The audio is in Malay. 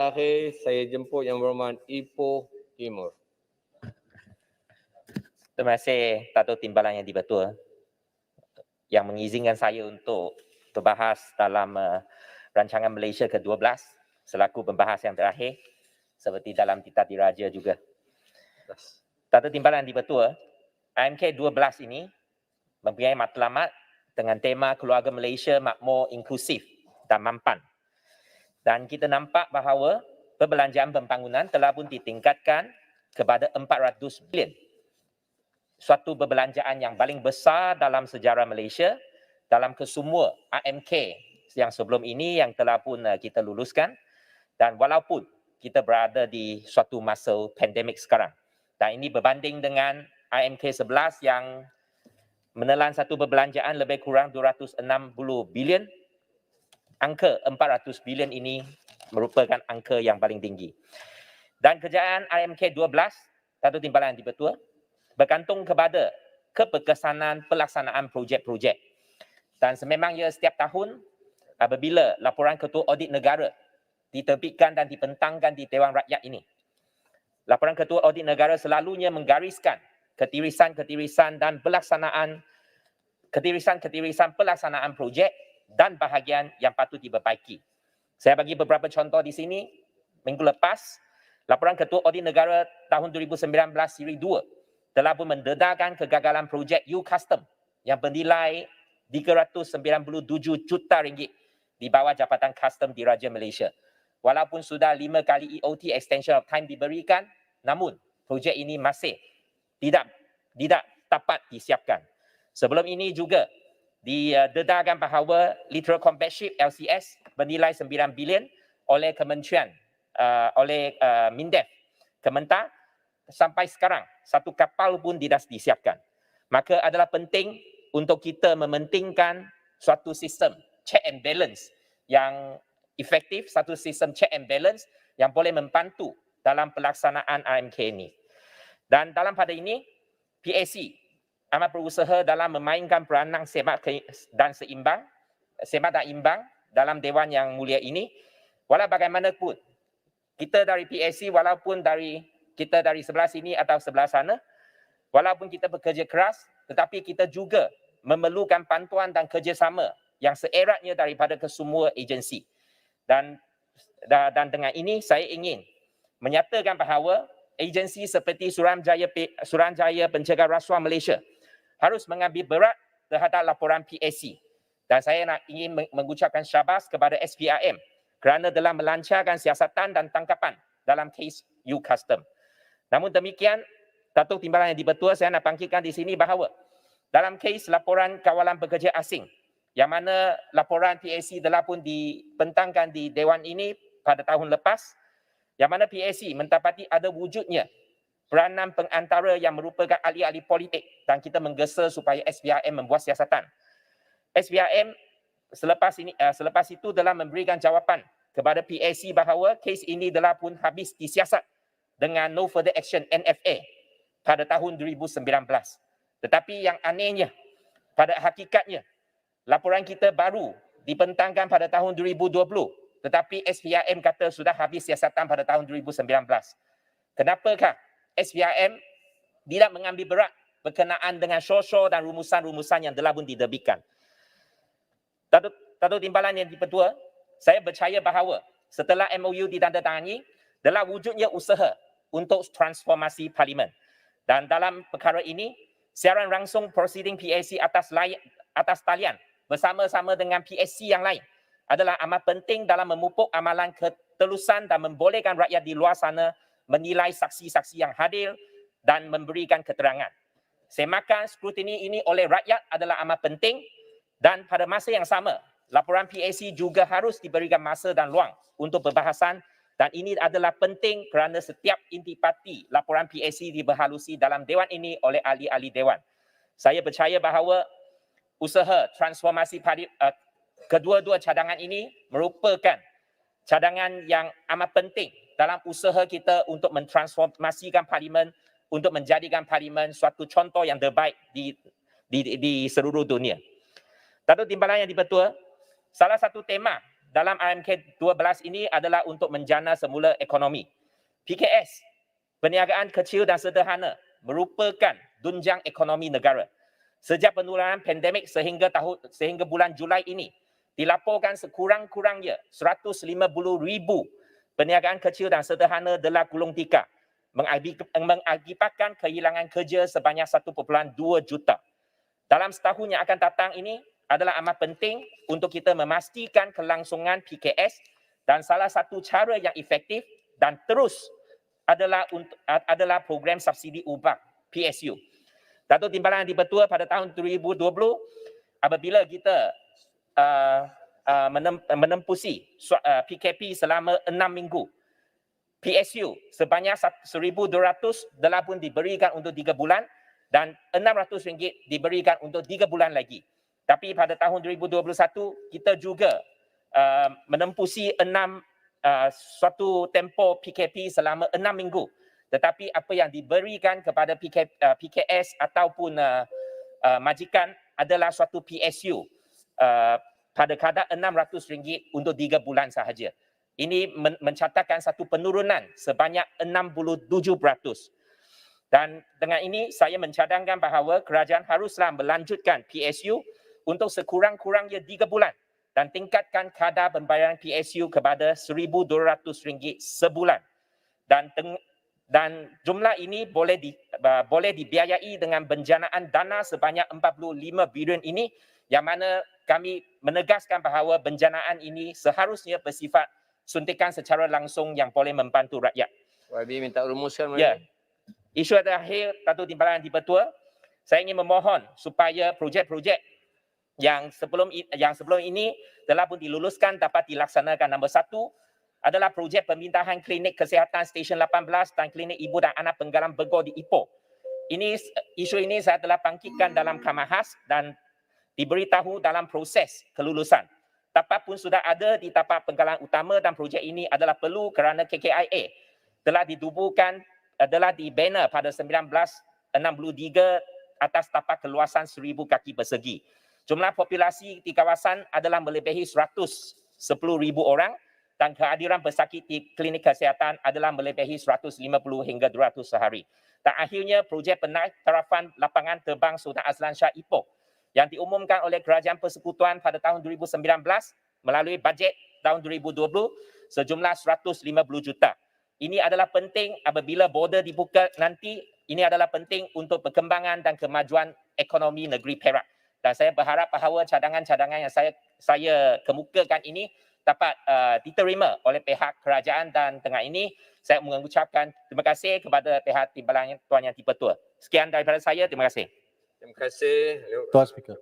Akhir saya jemput Yang Berhormat Ipoh Timur. Terima kasih Dato' Timbalan Yang Dipertua yang mengizinkan saya untuk berbahas dalam rancangan Malaysia ke-12 selaku pembahas yang terakhir seperti dalam Titah Diraja juga. Dato' Timbalan Yang Dipertua, IMK 12 ini mempunyai matlamat dengan tema Keluarga Malaysia Makmur, Inklusif dan Mampan. Dan kita nampak bahawa perbelanjaan pembangunan telah pun ditingkatkan kepada 400 bilion. Suatu perbelanjaan yang paling besar dalam sejarah Malaysia dalam kesemua IMK yang sebelum ini yang telah pun kita luluskan. Dan walaupun kita berada di suatu masa pandemik sekarang. Dan ini berbanding dengan IMK 11 yang menelan satu perbelanjaan lebih kurang 260 bilion. Angka 400 bilion ini merupakan angka yang paling tinggi. Dan kerjaan IMK 12, Dato' Timbalan Yang Dipertua, bergantung kepada keberkesanan pelaksanaan projek-projek. Dan sememangnya setiap tahun, apabila laporan Ketua Audit Negara diterbitkan dan dibentangkan di Dewan Rakyat ini, laporan Ketua Audit Negara selalunya menggariskan ketirisan-ketirisan dan pelaksanaan pelaksanaan projek dan bahagian yang patut diperbaiki. Saya bagi beberapa contoh di sini. Minggu lepas, laporan Ketua Audit Negara tahun 2019 siri 2 telah pun mendedarkan kegagalan projek U-Custom yang bernilai 397 juta ringgit di bawah Jabatan Custom Diraja Malaysia. Walaupun sudah 5 kali EOT extension of time diberikan, namun projek ini masih tidak dapat disiapkan. Sebelum ini juga didedarkan bahawa Littoral Combat Ship LCS bernilai 9 bilion oleh Kementerian, MINDEF, Kementar, sampai sekarang satu kapal pun tidak disiapkan. Maka adalah penting untuk kita mementingkan suatu sistem check and balance yang efektif, satu sistem check and balance yang boleh membantu dalam pelaksanaan IMK ini. Dan dalam pada ini, PAC amat berusaha dalam memainkan peranan semak dan imbang dalam Dewan Yang Mulia ini. Walau bagaimanapun, kita dari PAC, walaupun kita dari sebelah sini atau sebelah sana, walaupun kita bekerja keras, tetapi kita juga memerlukan bantuan dan kerjasama yang seeratnya daripada kesemua agensi. Dan dengan ini saya ingin menyatakan bahawa agensi seperti Suruhanjaya Pencegah Rasuah Malaysia harus mengambil berat terhadap laporan PAC. Dan saya ingin mengucapkan syabas kepada SPRM kerana telah melancarkan siasatan dan tangkapan dalam kes U-Custom. Namun demikian, Dato' Timbalan Yang Dipertua, saya nak bangkitkan di sini bahawa dalam kes laporan kawalan pekerja asing, yang mana laporan PAC telah pun dibentangkan di Dewan ini pada tahun lepas, yang mana PAC mendapati ada wujudnya peranan pengantara yang merupakan ahli-ahli politik dan kita menggesa supaya SPRM membuat siasatan. SPRM selepas itu telah memberikan jawapan kepada PAC bahawa kes ini telah pun habis disiasat dengan no further action NFA pada tahun 2019. Tetapi yang anehnya, pada hakikatnya, laporan kita baru dibentangkan pada tahun 2020, tetapi SPRM kata sudah habis siasatan pada tahun 2019. Kenapakah SPRM tidak mengambil berat berkenaan dengan syur-syur dan rumusan-rumusan yang telah pun diterbitkan? Dato' Timbalan Yang Dipertua, saya percaya bahawa setelah MOU ditandatangani, telah wujudnya usaha untuk transformasi parlimen. Dan dalam perkara ini, siaran langsung proceeding PAC atas talian bersama-sama dengan PSC yang lain adalah amat penting dalam memupuk amalan ketelusan dan membolehkan rakyat di luar sana menilai saksi-saksi yang hadir dan memberikan keterangan. Semakan skrutini ini oleh rakyat adalah amat penting dan pada masa yang sama, laporan PAC juga harus diberikan masa dan ruang untuk perbahasan dan ini adalah penting kerana setiap intipati laporan PAC diberhalusi dalam Dewan ini oleh ahli-ahli Dewan. Saya percaya bahawa usaha transformasi kedua-dua cadangan ini merupakan cadangan yang amat penting dalam usaha kita untuk mentransformasikan parlimen, untuk menjadikan parlimen suatu contoh yang terbaik di seluruh dunia. Dato' Timbalan Yang Dipertua, salah satu tema dalam RMK 12 ini adalah untuk menjana semula ekonomi. PKS, perniagaan kecil dan sederhana, merupakan tunjang ekonomi negara. Sejak penularan pandemik sehingga bulan Julai ini, dilaporkan sekurang-kurangnya 150,000 perniagaan kecil dan sederhana telah gulung tikar, mengakibatkan kehilangan kerja sebanyak 1.2 juta. Dalam setahun yang akan datang ini adalah amat penting untuk kita memastikan kelangsungan PKS, dan salah satu cara yang efektif dan terus adalah program subsidi upah PSU. Datuk Timbalan Dipertua pada tahun 2020 apabila kita menempusi PKP selama 6 minggu, PSU sebanyak 1,200 telah pun diberikan untuk 3 bulan dan RM600 diberikan untuk 3 bulan lagi. Tapi pada tahun 2021 kita juga menempusi suatu tempoh PKP selama 6 minggu. Tetapi apa yang diberikan kepada PKS ataupun majikan adalah suatu PSU pada kadar RM600 untuk 3 bulan sahaja. Ini mencatatkan satu penurunan sebanyak 67%. Dan dengan ini saya mencadangkan bahawa kerajaan haruslah melanjutkan PSU untuk sekurang-kurangnya 3 bulan dan tingkatkan kadar pembayaran PSU kepada RM1,200 sebulan. Dan jumlah ini boleh dibiayai dengan penjanaan dana sebanyak 45 bilion ini, yang mana kami menegaskan bahawa penjanaan ini seharusnya bersifat suntikan secara langsung yang boleh membantu rakyat. YB minta rumuskan. Ya. Isu terakhir, Datuk Timbalan Dipertua, saya ingin memohon supaya projek-projek yang sebelum ini telah pun diluluskan dapat dilaksanakan. Nombor 1 adalah projek pemindahan klinik kesihatan Stesen 18 dan klinik ibu dan anak Penggalan Begor di Ipoh. Isu ini saya telah bangkitkan dalam Kamar Khas dan diberitahu dalam proses kelulusan. Tapak pun sudah ada di tapak penggalan utama dan projek ini adalah perlu kerana KKIA telah adalah dibina pada 1963 atas tapak keluasan 1,000 kaki persegi. Jumlah populasi di kawasan adalah melebihi 110,000 orang dan kehadiran pesakit di klinik kesihatan adalah melebihi 150 hingga 200 sehari. Dan akhirnya projek pentarafan lapangan terbang Sultan Azlan Shah Ipoh yang diumumkan oleh Kerajaan Persekutuan pada tahun 2019 melalui bajet tahun 2020 sejumlah 150 juta. Ini adalah penting apabila border dibuka nanti. Ini adalah penting untuk perkembangan dan kemajuan ekonomi negeri Perak. Dan saya berharap bahawa cadangan-cadangan yang saya kemukakan ini dapat diterima oleh pihak kerajaan, dan dengan ini saya mengucapkan terima kasih kepada pihak Timbalan Tuan Yang Dipertua. Sekian daripada saya, terima kasih. Terima kasih. Tuan Speaker.